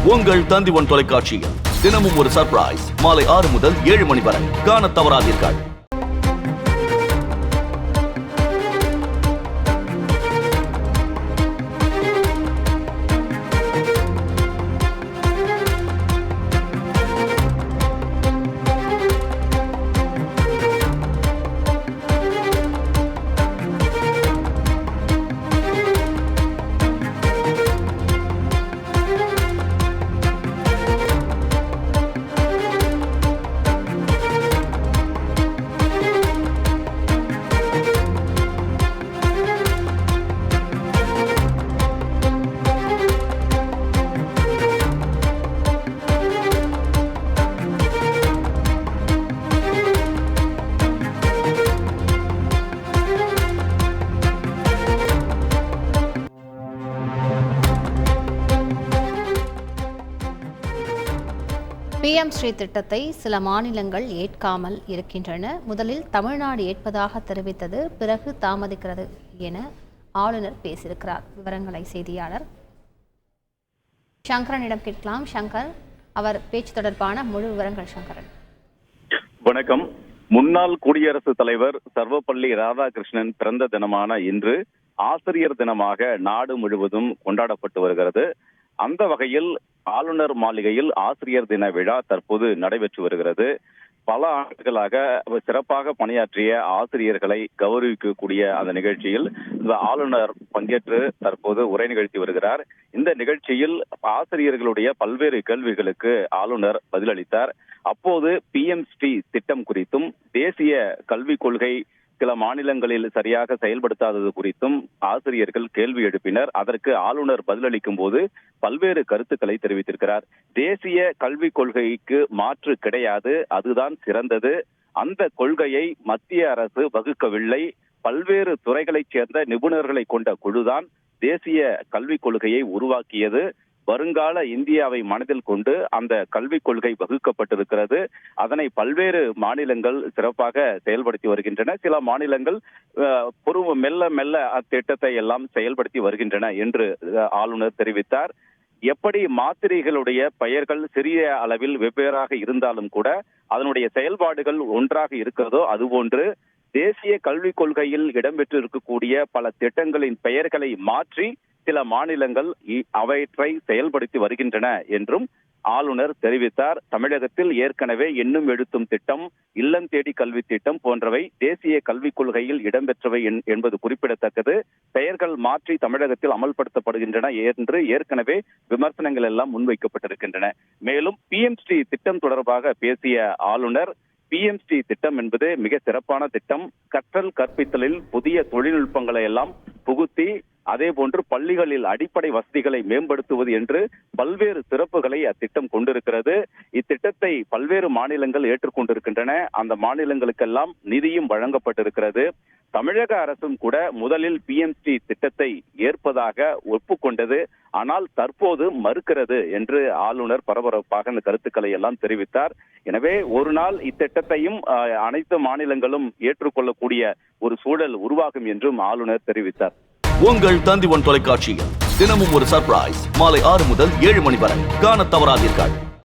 உங்கள் தந்தி1 தொலைக்காட்சியில் தினமும் ஒரு சர்ப்ரைஸ் மாலை 6 முதல் 7 மணி வரை காணத் தவறாதீர்கள். PM ஸ்ரீ திட்டத்தை சில மாநிலங்கள் ஏற்காமல் இருக்கின்றன. முதலில் தமிழ்நாடு ஏற்பதாக தெரிவித்தது, பிறகு தாமதிக்கிறது என ஆளுநர் பேசியிருக்கிறார். விவரங்களை செய்தியாளர் சங்கரனிடம் கேட்கலாம். சங்கர், அவர் பேச்சு தொடர்பான முழு விவரங்கள். சங்கரன் வணக்கம். முன்னாள் குடியரசுத் தலைவர் சர்வப்பள்ளி ராதாகிருஷ்ணன் பிறந்த தினமான இன்று ஆசிரியர் தினமாக நாடு முழுவதும் கொண்டாடப்பட்டு வருகிறது. அந்த வகையில் ஆளுநர் மாளிகையில் ஆசிரியர் தின விழா தற்போது நடைபெற்று வருகிறது. பல ஆண்டுகளாக சிறப்பாக பணியாற்றிய ஆசிரியர்களை கௌரவிக்கக்கூடிய அந்த நிகழ்ச்சியில் ஆளுநர் பங்கேற்று தற்போது உரை நிகழ்த்தி வருகிறார். இந்த நிகழ்ச்சியில் ஆசிரியர்களுடைய பல்வேறு கேள்விகளுக்கு ஆளுநர் பதிலளித்தார். அப்போது PM ஸ்ரீ திட்டம் குறித்தும் தேசிய கல்விக் கொள்கை சில மாநிலங்களில் சரியாக செயல்படுத்தாதது குறித்தும் ஆசிரியர்கள் கேள்வி எழுப்பினர். அதற்கு ஆளுநர் பதிலளிக்கும் போது பல்வேறு கருத்துக்களை தெரிவித்திருக்கிறார். தேசிய கல்விக் கொள்கைக்கு மாற்று கிடையாது, அதுதான் சிறந்தது. அந்த கொள்கையை மத்திய அரசு வகுக்கவில்லை. பல்வேறு துறைகளைச் சேர்ந்த நிபுணர்களை கொண்ட குழுதான் தேசிய கல்விக் கொள்கையை உருவாக்கியது. வருங்கால இந்தியாவை மனதில் கொண்டு அந்த கல்விக் கொள்கை வகுக்கப்பட்டிருக்கிறது. அதனை பல்வேறு மாநிலங்கள் சிறப்பாக செயல்படுத்தி வருகின்றன. சில மாநிலங்கள் மெல்ல மெல்ல அத்திட்டத்தை எல்லாம் செயல்படுத்தி வருகின்றன என்று ஆளுநர் தெரிவித்தார். எப்படி மாத்திரைகளுடைய பெயர்கள் சிறிய அளவில் வெவ்வேறாக இருந்தாலும் கூட அதனுடைய செயல்பாடுகள் ஒன்றாக இருக்கிறதோ அதுபோன்று தேசிய கல்விக் கொள்கையில் இடம்பெற்றிருக்கக்கூடிய பல திட்டங்களின் பெயர்களை மாற்றி சில மாநிலங்கள் அவற்றை செயல்படுத்தி வருகின்றன என்றும் ஆளுநர் தெரிவித்தார். தமிழகத்தில் ஏற்கனவே எண்ணும் எழுத்தும் திட்டம், இல்லம் தேடி கல்வி திட்டம் போன்றவை தேசிய கல்விக் கொள்கையில் இடம்பெற்றவை என்பது குறிப்பிடத்தக்கது. பெயர்கள் மாற்றி தமிழகத்தில் அமல்படுத்தப்படுகின்றன என்று ஏற்கனவே விமர்சனங்கள் எல்லாம் முன்வைக்கப்பட்டிருக்கின்றன. மேலும் PM ஸ்ரீ திட்டம் தொடர்பாக பேசிய ஆளுநர், PM ஸ்ரீ திட்டம் என்பது மிக சிறப்பான திட்டம். கற்றல் கற்பித்தலில் புதிய தொழில்நுட்பங்களை எல்லாம் புகுத்தி அதே போன்று பள்ளிகளில் அடிப்படை வசதிகளை மேம்படுத்துவது என்று பல்வேறு சிறப்புகளை அத்திட்டம் கொண்டிருக்கிறது. இத்திட்டத்தை பல்வேறு மாநிலங்கள் ஏற்றுக்கொண்டிருக்கின்றன. அந்த மாநிலங்களுக்கெல்லாம் நிதியும் வழங்கப்பட்டிருக்கிறது. தமிழக அரசும் கூட முதலில் PM ஸ்ரீ திட்டத்தை ஏற்பதாக ஒப்புக்கொண்டது. ஆனால் தற்போது மறுக்கிறது என்று ஆளுநர் பரபரப்பாக அந்த கருத்துக்களை எல்லாம் தெரிவித்தார். எனவே ஒரு நாள் இத்திட்டத்தையும் அனைத்து மாநிலங்களும் ஏற்றுக்கொள்ளக்கூடிய ஒரு சூழல் உருவாகும் என்றும் ஆளுநர் தெரிவித்தார். உங்கள் தந்தி1 தொலைக்காட்சியில் தினமும் ஒரு சர்ப்ரைஸ் மாலை 6 முதல் 7 மணி வரை காணத் தவறாதீர்கள்.